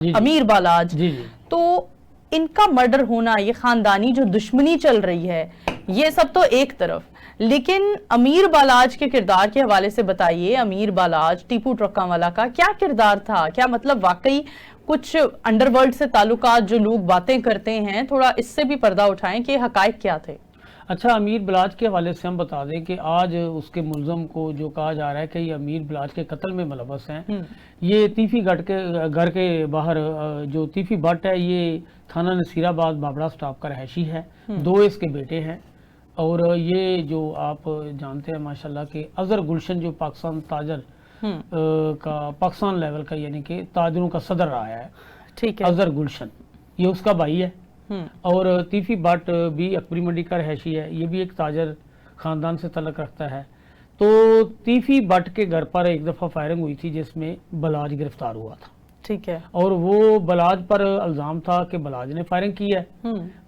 अमीर बालाज, जी जी। तो इनका मर्डर होना, ये खानदानी जो दुश्मनी चल रही है, ये सब तो एक तरफ, लेकिन अमीर बालाज के किरदार के हवाले से बताइए। अमीर बालाज टीपू ट्रक्कावाला का क्या किरदार था? क्या मतलब वाकई कुछ अंडरवर्ल्ड से ताल्लुकात जो लोग बातें करते हैं, थोड़ा इससे भी पर्दा उठाएं कि हकायक क्या थे? अच्छा, अमीर बलाज के हवाले से हम बता दें कि आज उसके मुल्ज़म को जो कहा जा रहा है कि ये अमीर बलाज के कत्ल में मुलव्वस हैं, ये तीफी गढ़ के घर के बाहर जो तीफी भट्ट है, ये थाना नसीराबाद बाबड़ा स्टाफ का रहायशी है। दो इसके बेटे हैं और ये जो आप जानते हैं माशाल्लाह कि अजहर गुलशन जो पाकिस्तान ताजर का पाकिस्तान लेवल का यानी कि ताजरों का सदर रहा है, ठीक है, अजहर गुलशन, ये उसका भाई है। और तीफी भट्ट भी अकबरी मंडी का रहायशी है, ये भी एक ताजर खानदान से तल्लुक़ रखता है। तो तीफी भट्ट के घर पर एक दफ़ा फायरिंग हुई थी जिसमें बलाज गिरफ्तार हुआ था, ठीक है, और वो बलाज पर इल्ज़ाम था कि बलाज ने फायरिंग की है।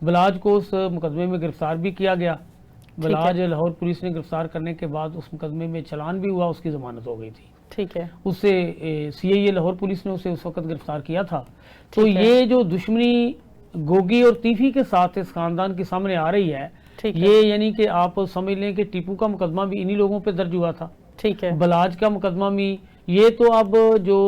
बलाज को उस मुकदमे में गिरफ्तार भी किया गया। बलाज लाहौर पुलिस ने गिरफ्तार करने के बाद उस मुकदमे में चलान भी हुआ, उसकी जमानत हो गई थी, ठीक है। उससे CIA लाहौर पुलिस ने उसे उस वक्त गिरफ्तार किया था। तो ये जो दुश्मनी गोगी और तीफी के साथ इस खानदान के सामने आ रही है, ये यानी कि आप समझ लें कि टीपू का मुकदमा भी इन्हीं लोगों पे दर्ज हुआ था, ठीक है, बलाज का मुकदमा भी। ये तो अब जो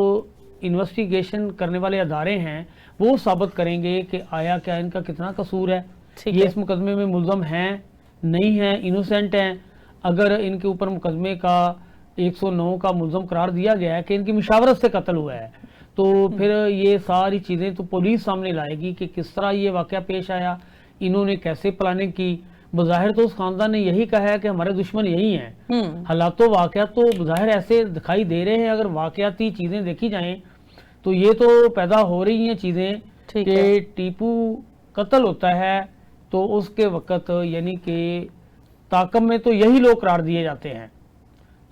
इन्वेस्टिगेशन करने वाले अदारे हैं वो साबित करेंगे कि आया क्या इनका कितना कसूर है, ये इस मुकदमे में मुल्ज़म हैं नहीं हैं, इनोसेंट हैं। अगर इनके ऊपर मुकदमे का 109 का मुल्ज़म करार दिया गया है कि इनकी मुशावरत से कत्ल हुआ है, तो फिर ये सारी चीज़ें तो पुलिस सामने लाएगी कि किस तरह ये वाक़या पेश आया, इन्होंने कैसे प्लानिंग की। बज़ाहिर तो उस खानदान ने यही कहा है कि हमारे दुश्मन यही हैं, हालात तो वाक़यात तो बज़ाहिर ऐसे दिखाई दे रहे हैं। अगर वाक़याती चीज़ें देखी जाएं तो ये तो पैदा हो रही हैं चीज़ें कि टीपू कत्ल होता है तो उसके वक़्त यानी कि ताक़ब में तो यही लोग करार दिए जाते हैं।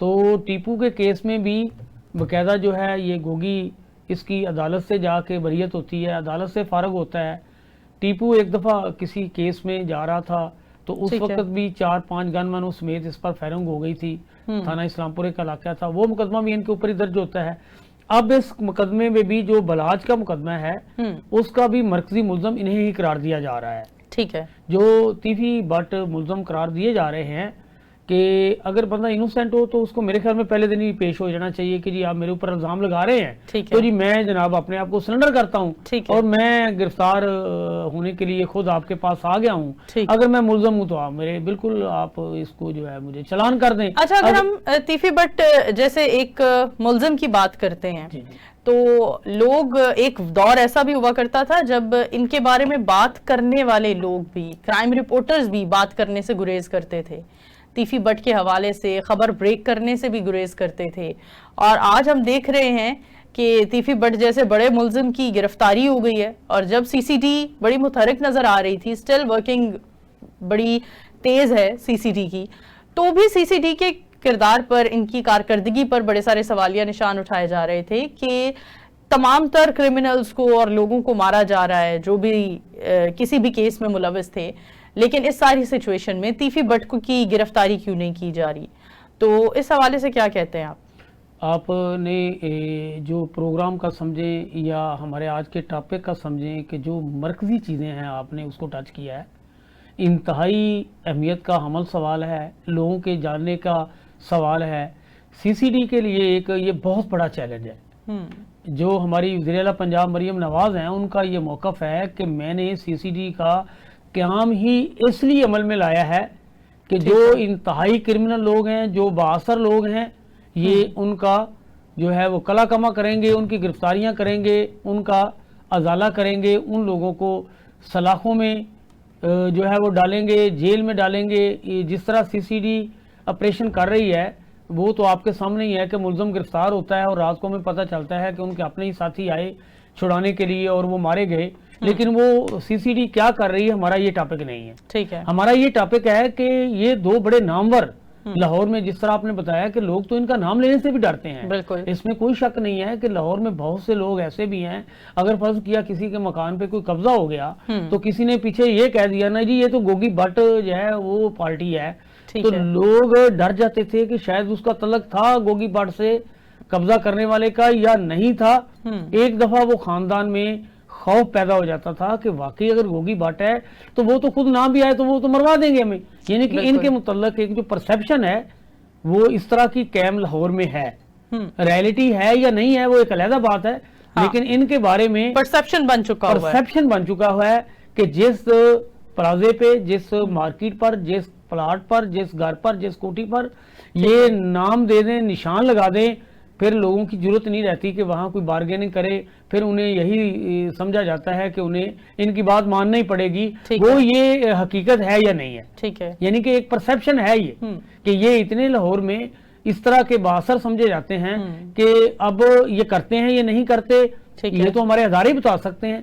तो टीपू के केस में भी बाकायदा जो है ये गोगी इसकी अदालत से जाके बरीयत होती है, अदालत से फारग होता है। टीपू एक दफ़ा किसी केस में जा रहा था तो उस वक्त भी 4-5 गनमैनों समेत इस पर फायरिंग हो गई थी। थाना इस्लामपुरे का इलाका था, वो मुकदमा भी इनके ऊपर ही दर्ज होता है। अब इस मुकदमे में भी जो बलाज का मुकदमा है उसका भी मरकजी मुल्ज़म इन्हें ही करार दिया जा रहा है, ठीक है। जो तीफी भट्ट मुल्ज़म करार दिए जा रहे हैं कि अगर बंदा इनोसेंट हो तो उसको मेरे ख्याल में पहले दिन ही पेश हो जाना चाहिए कि जी आप मेरे ऊपर इल्ज़ाम लगा रहे हैं, तो जी मैं जनाब अपने आप को सरेंडर करता हूँ और मैं गिरफ्तार होने के लिए खुद आपके पास आ गया हूँ। अगर मैं मुल्ज़म हूँ तो आप मेरे बिल्कुल आप इसको जो है मुझे चलान कर दें। अच्छा, अगर हम तीफी भट्ट जैसे एक मुल्ज़म की बात करते हैं तो लोग, एक दौर ऐसा भी हुआ करता था जब इनके बारे में बात करने वाले लोग भी, क्राइम रिपोर्टर्स भी बात करने से गुरेज करते थे, तीफी भट्ट के हवाले से खबर ब्रेक करने से भी गुरेज करते थे। और आज हम देख रहे हैं कि तीफी भट्ट जैसे बड़े मुल्ज़िम की गिरफ्तारी हो गई है, और जब CCD बड़ी मुतहरिक नज़र आ रही थी, स्टिल वर्किंग बड़ी तेज़ है CCD की, तो भी CCD के किरदार पर, इनकी कारकर्दगी पर बड़े सारे सवालिया निशान उठाए जा रहे थे कि तमाम तर क्रिमिनल्स को और लोगों को मारा जा रहा है जो भी किसी भी केस में मुलव्वस थे, लेकिन इस सारी सिचुएशन में तीफी भट्ट की गिरफ्तारी क्यों नहीं की जा रही? तो इस हवाले से क्या कहते हैं आप? आपने जो प्रोग्राम का समझें या हमारे आज के टॉपिक का समझें कि जो मरकज़ी चीज़ें हैं आपने उसको टच किया है, इंतहाई अहमियत का हमल सवाल है, लोगों के जानने का सवाल है। CCD के लिए एक ये बहुत बड़ा चैलेंज है। जो हमारी वज़ीर आला पंजाब मरीम नवाज़ हैं, उनका ये मौक़िफ़ है कि मैंने CCD का क़याम ही इसलिए अमल में लाया है कि जो इंतहाई क्रिमिनल लोग हैं, जो बाअसर लोग हैं, ये उनका जो है वो कला कमा करेंगे, उनकी गिरफ्तारियां करेंगे, उनका अजाला करेंगे, उन लोगों को सलाखों में जो है वो डालेंगे, जेल में डालेंगे। जिस तरह CCD ऑपरेशन कर रही है वो तो आपके सामने ही है कि मुल्ज़म गिरफ्तार होता है और रात को में पता चलता है कि उनके अपने ही साथी आए छुड़ाने के लिए और वो मारे गए। लेकिन वो CCD क्या कर रही है, हमारा ये टॉपिक नहीं है, ठीक है। हमारा ये टॉपिक है कि ये दो बड़े नामवर लाहौर में, जिस तरह आपने बताया कि लोग तो इनका नाम लेने से भी डरते हैं, बिल्कुल इसमें कोई शक नहीं है कि लाहौर में बहुत से लोग ऐसे भी हैं, अगर फर्ज किया किसी के मकान पे कोई कब्जा हो गया तो किसी ने पीछे ये कह दिया ना जी ये तो गोगी भट्ट जो है वो पार्टी है, तो लोग डर जाते थे कि शायद उसका तल्लुक था गोगी भट्ट से, قبضہ کرنے والے کا یا نہیں تھا. ایک دفعہ وہ خاندان میں خوف پیدا ہو جاتا تھا کہ واقعی اگر گوگی بٹ ہے تو وہ تو خود نہ بھی آئے تو وہ تو مروا دیں گے ہمیں. یعنی کہ ان کے متعلق ایک جو پرسیپشن ہے وہ اس طرح کی قائم لاہور میں ہے. ریئلٹی ہے یا نہیں ہے وہ ایک علیحدہ بات ہے, لیکن ان کے بارے میں پرسیپشن بن چکا ہوا ہے کہ جس پلازے پہ, جس مارکیٹ پر, جس پلاٹ پر, جس گھر پر, جس کوٹھی پر یہ نام دے دیں, نشان لگا دیں, پھر لوگوں کی ضرورت نہیں رہتی کہ وہاں کوئی بارگیننگ کرے. پھر انہیں یہی سمجھا جاتا ہے کہ انہیں ان کی بات ماننا ہی پڑے گی. وہ یہ حقیقت ہے یا نہیں ہے. ٹھیک ہے, یعنی کہ ایک پرسیپشن ہے یہ کہ یہ اتنے لاہور میں اس طرح کے باثر سمجھے جاتے ہیں کہ اب یہ کرتے ہیں یہ نہیں کرتے, یہ تو ہمارے ہزارے بتا سکتے ہیں.